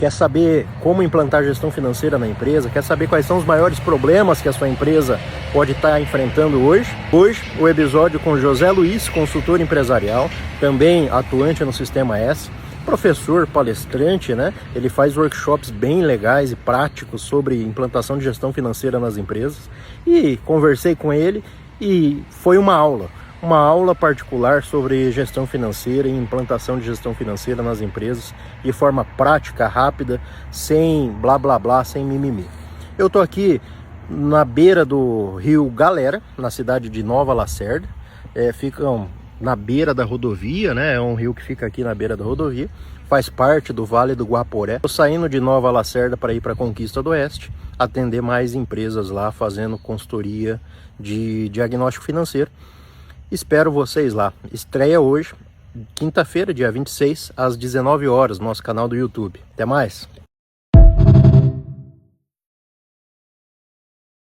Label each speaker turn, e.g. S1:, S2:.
S1: Quer saber como implantar gestão financeira na empresa? Quer saber quais são os maiores problemas que a sua empresa pode estar enfrentando hoje? Hoje, o episódio com José Luiz, consultor empresarial, também atuante no Sistema S, professor, palestrante, né? Ele faz workshops bem legais e práticos sobre implantação de gestão financeira nas empresas. E conversei com ele e foi uma aula particular sobre gestão financeira e implantação de gestão financeira nas empresas de forma prática, rápida, sem blá blá blá, sem mimimi. Eu tô aqui na beira do rio Galera, na cidade de Nova Lacerda, ficam na beira da rodovia, né? É um rio que fica aqui na beira da rodovia, faz parte do Vale do Guaporé. Tô saindo de Nova Lacerda para ir para Conquista do Oeste, atender mais empresas lá, fazendo consultoria de diagnóstico financeiro. Espero vocês lá. Estreia hoje, quinta-feira, dia 26, às 19 horas, no nosso canal do YouTube. Até mais!